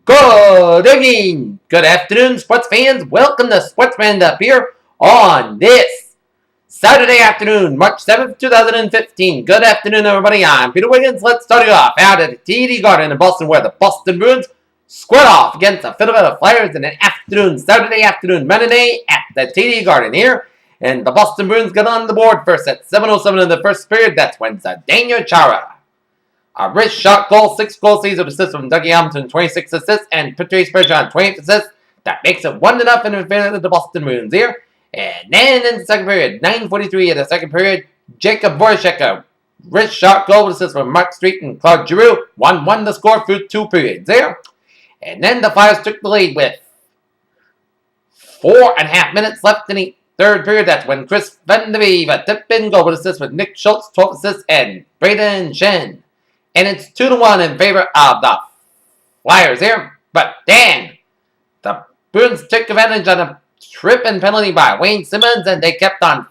Good evening, good afternoon, sports fans. Welcome to Sports Roundup here on this Saturday afternoon, March 7th, 2015. Good afternoon, everybody. I'm Peter Wiggins. Let's start it off out at the TD Garden in Boston, where the Boston Bruins squared off against the Philadelphia Flyers in an Saturday afternoon matinee at the TD Garden here. And the Boston Bruins got on the board first at 7:07 in the first period. That's when Daniel Chara. A wrist shot goal, 6-goal season assists from Dougie Hamilton, 26 assists, and Patrice Bergeron, 28 assists. That makes it 1-0 in favor of the Boston Bruins here. And then in the second period, 9:43 in the second period, Jacob Voracek, a wrist shot goal assist from Mark Street and Claude Giroux, 1-1 the score through 2 periods there. And then the Flyers took the lead with 4.5 minutes left in the third period. That's when Chris Van de Beeve, a tip-in goal assist with Nick Schultz, 12 assists, and Braden Shen. And it's 2-1 in favor of the Flyers here. But then, the Bruins took advantage of a tripping penalty by Wayne Simmons, and they kept on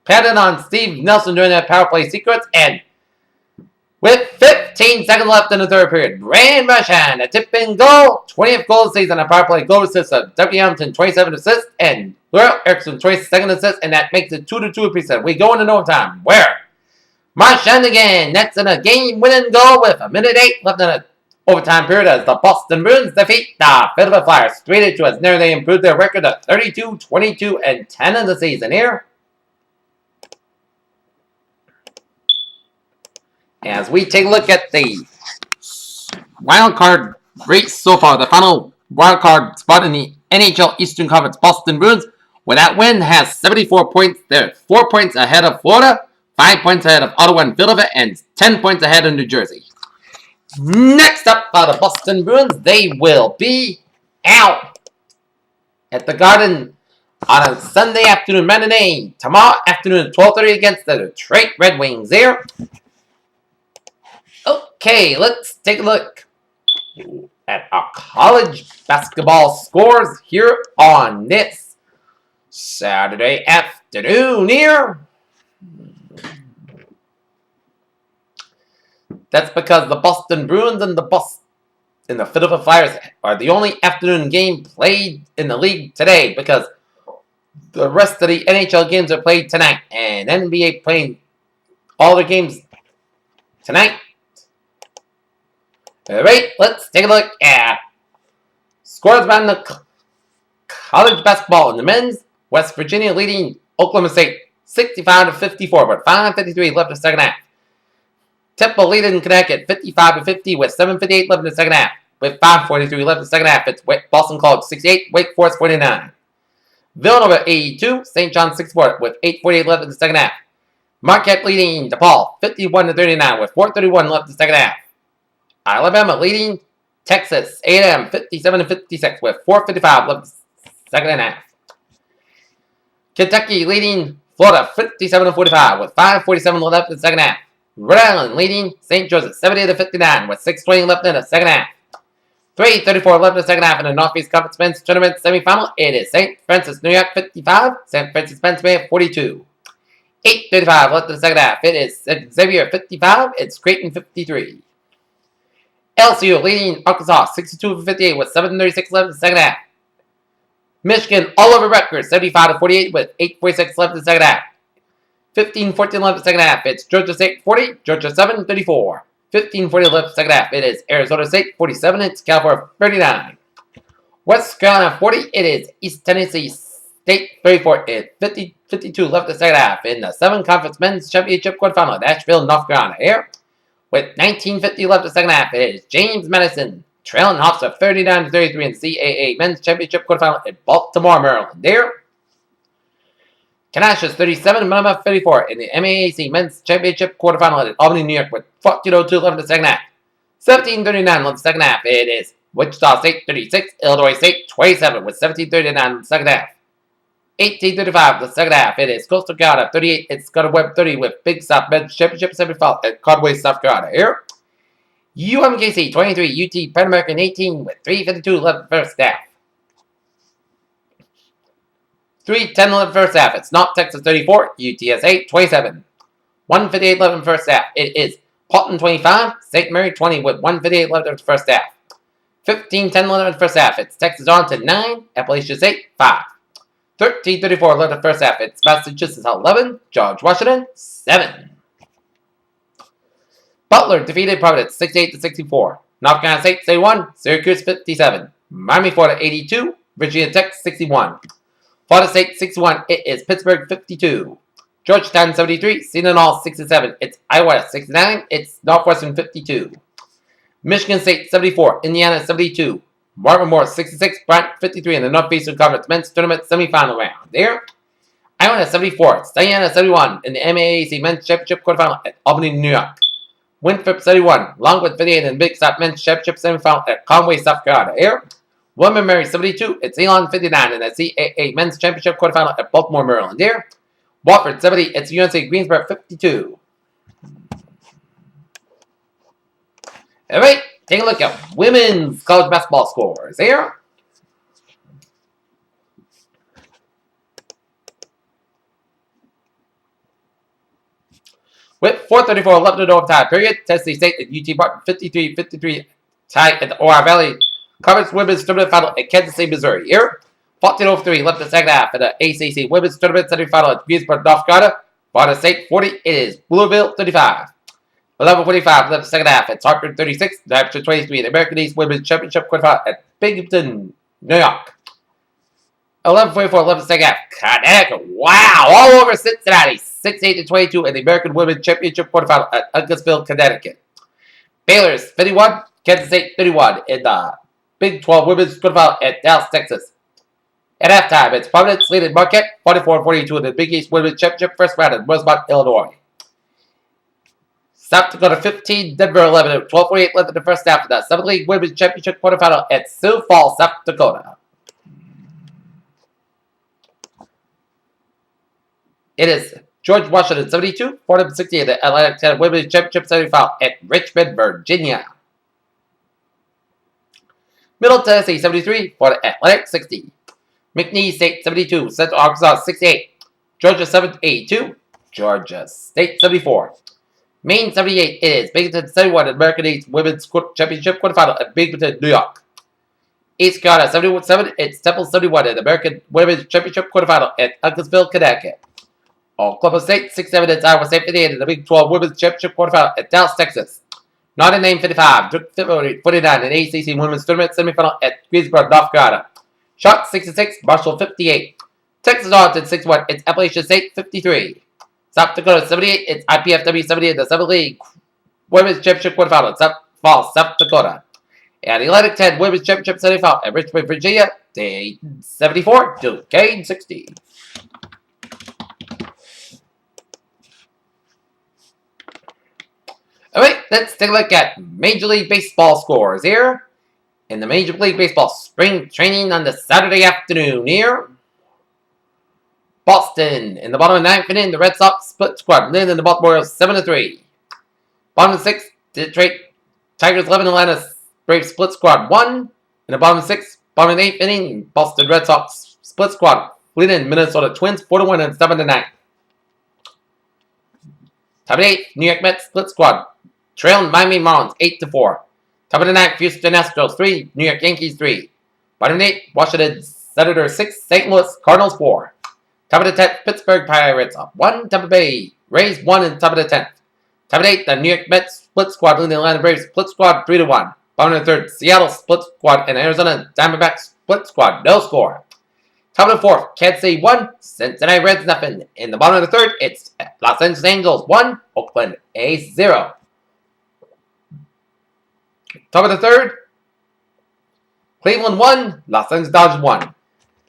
patting on Steve Nelson during that power play sequence. And with 15 seconds left in the third period, Brand Marchand, a tip-in goal, 20th goal of the season, a power play goal assist of Dougie Hamilton, 27 assists, and Laurel Erickson, 22nd assist, and that makes it 2-2 apiece. We go into overtime, where Marchand again, that's in a game-winning goal with 1:08 left in the overtime period as the Boston Bruins defeat the Philadelphia Flyers 3-2 as near they improved their record to 32, 22, and 10 in the season here. As we take a look at the wild card race so far, the final wild card spot in the NHL Eastern Conference, Boston Bruins, with that win, has 74 points. They're 4 points ahead of Florida, 5 points ahead of Ottawa and Philadelphia, and 10 points ahead of New Jersey. Next up are the Boston Bruins. They will be out at the Garden on a Sunday afternoon matinee. Tomorrow afternoon at 12:30 against the Detroit Red Wings there. Okay, let's take a look at our college basketball scores here on this Saturday afternoon here. That's because the Boston Bruins and the Philadelphia Flyers are the only afternoon game played in the league today, because the rest of the NHL games are played tonight, and NBA playing all their games tonight. Alright, let's take a look at scores around the college basketball. In the men's, West Virginia leading Oklahoma State 65-54, but 5:53 left in the second half. Temple leading Connecticut 55-50 with 7:58 left in the second half. With 5:43 left in the second half, it's Boston College 68, Wake Forest 49. Villanova 82, St. John 64 with 8:48 left in the second half. Marquette leading DePaul 51-39 with 4:31 left in the second half. Alabama leading Texas A&M 57-56 with 4:55 left in the second half. Kentucky leading Florida 57-45 with 5:47 left in the second half. Rhode Island leading St. Joseph 70-59 with 6:20 left in the second half. 3:34 left in the second half in the Northeast Conference Men's Tournament semifinal. It is St. Francis, New York 55, St. Francis, Pennsylvania 42. 8:35 left in the second half. It is Xavier 55, it's Creighton 53. LSU leading Arkansas 62-58 with 7:36 left in the second half. Michigan all over Rutgers 75-48 with 8:46 left in the second half. 15:14 left in the second half. It's Georgia State 40, Georgia 7-34. 15:40 left in the second half. It is Arizona State 47, it's California 39. West Carolina 40, it is East Tennessee State 34. It's 52 left in the second half. In the 7 Conference Men's Championship quarterfinal, Nashville, North Carolina here. With 19:50 left in the second half, it is James Madison trailing Hofstra 39-33 in the CAA Men's Championship quarterfinal in Baltimore, Maryland there. Canisius 37, Monmouth 34 in the MAAC Men's Championship quarterfinal at Albany, New York with 14:02 left in the second half. 17:39 left in the second half. It is Wichita State 36, Illinois State 27 with 17:39 in the second half. 18:35 the second half. It is Coastal Carolina 38, it's Scotty Webb 30 with Big South Men's Championship semifinal at Conway, South Carolina here. UMKC 23, UT Pan American 18 with 3:52 left in the first half. 3:10 left in the first half. It's North Texas 34, UTSA 27. 1:58 left in the first half. It is Portland 25, St. Mary 20 with 1:58 left in the first half. 15-10 left in the first half. It's Texas on to 9. Appalachia State 5. 13:34 left in the first half. It's Massachusetts 11. George Washington 7. Butler defeated Providence 68-64. North Carolina State 61. Syracuse 57. Miami Florida 82. Virginia Tech 61. Florida State 61. It is Pittsburgh 52. Georgetown 73. Seton Hall 67. It's Iowa 69. It's Northwestern 52. Michigan State 74. Indiana 72. Marvin Moore 66. Bryant 53 in the Northeastern Conference Men's Tournament semifinal round. There, Iowa 74. Diana 71 in the MAAC Men's Championship quarterfinal at Albany, New York. Winthrop 71. Longwood 58 in the Big South Men's Championship semifinal at Conway, South Carolina. There, William Mary 72. It's Elon 59 in the CAA Men's Championship quarterfinal at Baltimore, Maryland. There, Watford 70. It's UNC Greensboro 52. All right, take a look at women's college basketball scores here. With 4:34 left in the overtime period, Tennessee State and UT Martin 53-53 tie at the Ohio Valley Conference Women's Tournament Final at Kansas City, Missouri. Here, 14:03 left in the second half at the ACC Women's Tournament Semifinal at Greensboro, North Carolina. Florida State 40. It is Louisville 35. 11:45 left in the second half. It's Hartford 36. New Hampshire 23. The American East Women's Championship quarterfinal at Binghamton, New York. 11:44 left in the second half. Connecticut. Wow, all over Cincinnati. 68-22 in the American Women's Championship quarterfinal at Uncasville, Connecticut. Baylor's 51. Kansas State 31 in the Big 12 Women's quarterfinal at Dallas, Texas. At halftime, it's Providence leading Marquette 44-42 in the Big East Women's Championship first round in Rosemont, Illinois. South Dakota 15, Denver 11, 12:48 left in the first half of the Summit League Women's Championship quarterfinal at Sioux Falls, South Dakota. It is George Washington 72, Fordham 60 in the Atlantic 10 Women's Championship semifinal at Richmond, Virginia. Middle Tennessee 73, Florida Atlantic 60. McNeese State 72, Central Arkansas 68. Georgia 782, Georgia State 74. Maine 78 is Binghamton 71 in American East Women's Championship quarterfinal at Binghamton, New York. East Carolina 71-7, it's Temple 71 in the American Women's Championship quarterfinal at Uncasville, Connecticut. Oklahoma State 6-7, it's Iowa State 58 in the Big 12 Women's Championship quarterfinal at Dallas, Texas. Notre Dame 55, Duke 49 in ACC Women's Tournament semifinal at Greensboro, North Carolina. Charlotte 66, Marshall 58. Texas Arlington 61, it's Appalachian State 53. South Dakota 78, it's IPFW 70 in the Summit League Women's Championship quarterfinal at South Falls, South Dakota. And Atlantic 10 Women's Championship semifinal at Richmond, Virginia, Dayton 74, Duquesne 60. Alright, let's take a look at Major League Baseball scores here. In the Major League Baseball spring training on the Saturday afternoon here. Boston in the bottom of the ninth inning, the Red Sox split squad leading the Baltimore Orioles 7-3. Bottom of the sixth, Detroit Tigers 11, Atlanta Braves split squad 1. In the bottom of the sixth, bottom of the eighth inning, Boston Red Sox split squad leading Minnesota Twins 4-1 and 7-9. Top of the eighth, New York Mets split squad trailing Miami Marlins 8-4. Top of the ninth, Houston Astros 3, New York Yankees 3. Bottom of the eighth, Washington Senators 6, St. Louis Cardinals 4. Top of the 10th, Pittsburgh Pirates 1, Tampa Bay Rays 1 in top of the 10th. Top of the 8th, the New York Mets split squad leading the Atlanta Braves split squad 3-1. Bottom of the 3rd, Seattle split squad and Arizona Diamondbacks split squad, no score. Top of the 4th, Kansas City 1, Cincinnati Reds nothing. In the bottom of the 3rd, it's Los Angeles Angels 1, Oakland A's 0. Top of the 3rd, Cleveland 1, Los Angeles Dodgers 1.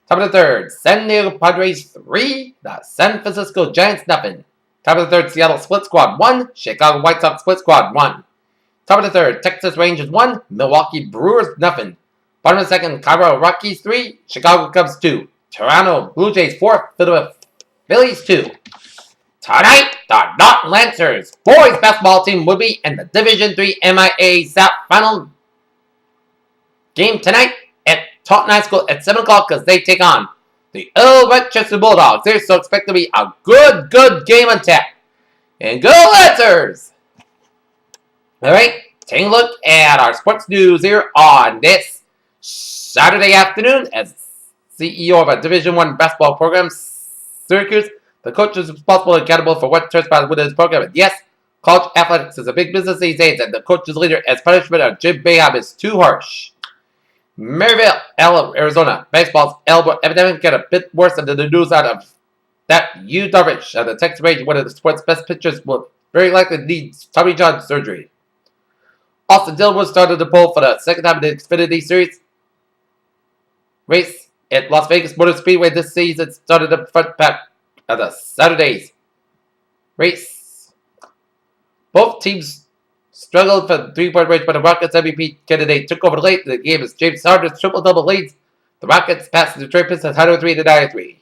Top of the 3rd, San Diego Padres 3, the San Francisco Giants nothing. Top of the 3rd, Seattle split squad 1, Chicago White Sox split squad 1. Top of the 3rd, Texas Rangers 1, Milwaukee Brewers nothing. Bottom of the 2nd, Colorado Rockies 3, Chicago Cubs 2. Toronto Blue Jays 4, Philadelphia Phillies 2. Tonight, the Norton Lancers boys basketball team will be in the Division III MIA South final game tonight at Taunton High School at 7 o'clock because they take on the Earl Rochester Bulldogs. They're so expected to be a good game on tap. And go Lancers! Alright, Taking a look at our sports news here on this Saturday afternoon. As CEO of a Division I basketball program, Syracuse, the coach is responsible and accountable for what transpires within his program. And yes, college athletics is a big business these days, and the coach's leader as punishment of Jim Boeheim is too harsh. Maryville, Arizona, baseball's elbow epidemic got a bit worse than the news out of that Yu Darvish of the Texas Rangers, one of the sport's best pitchers, will very likely need Tommy John surgery. Austin Dillon started the pole for the second time in the Xfinity Series race at Las Vegas Motor Speedway this season. Started the front pack of the Saturday's race. Both teams struggled for the three-point range, but the Rockets MVP candidate took over late in the game as James Harden's triple-double leads. The Rockets passed the Detroit Pistons 103-93.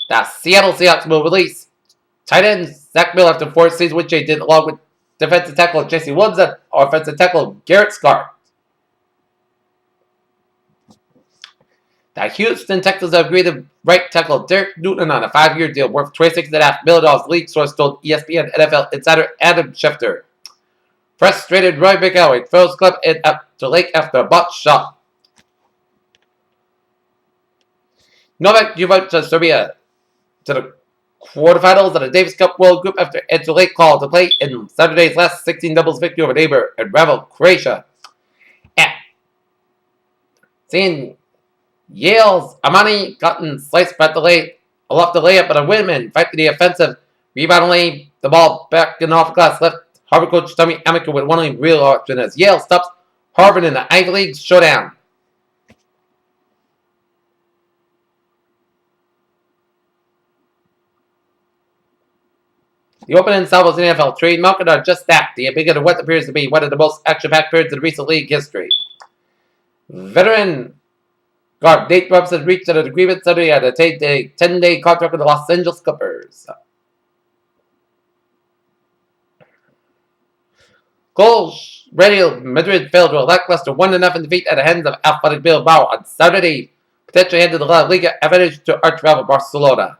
The Seattle Seahawks will release tight end Zach Miller after 4 seasons, which they did along with defensive tackle Jesse Woods and offensive tackle Garrett Scarr. The Houston Texans have agreed to right tackle Derek Newton on a 5-year deal worth $26.5 million, league source told ESPN NFL insider Adam Schefter. Frustrated Roy McElroy throws club up to Lake after a botched shot. Novak Djokovic Serbia to the quarterfinals of the Davis Cup World Group after Ed Lake called to play in Saturday's last 16 doubles victory over neighbor and rival Croatia. And seeing Yale's Armani gotten sliced by the late off the layup, but a Whitman fight to the offensive rebound lane. The ball back in off glass left Harvard coach Tommy Amaker with one only real option as Yale stops Harvard in the Ivy League showdown. The opening salvos in the NFL trade market are just that, the bigger than what appears to be one of the most action-packed periods in recent league history. Veteran guard Nate Robinson reached an agreement Sunday on a 10-day contract with the Los Angeles Clippers. Goals Real Madrid failed to a lackluster 1-0 defeat at the hands of Athletic Bilbao on Saturday, potentially handed the La Liga advantage to arch rival Barcelona.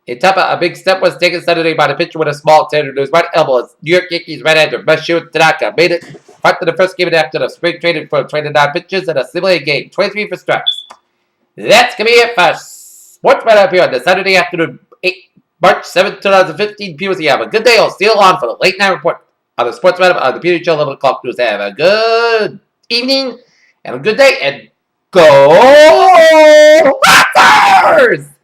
In Tampa, a big step was taken Saturday by the pitcher with a small tender to his right elbow as New York Yankees right-hander Masahiro Tanaka made it fight to the first game after the spring traded for 29 pitches in a simulated game, 23 for strikes. That's going to be it for Sports Right up here on the Saturday afternoon, March 7, 2015. POC, have a good day. I'll see you on for the late night report on the Sports Right on the Peter Show 11 o'clock news. Have a good evening and a good day, and go Raptors!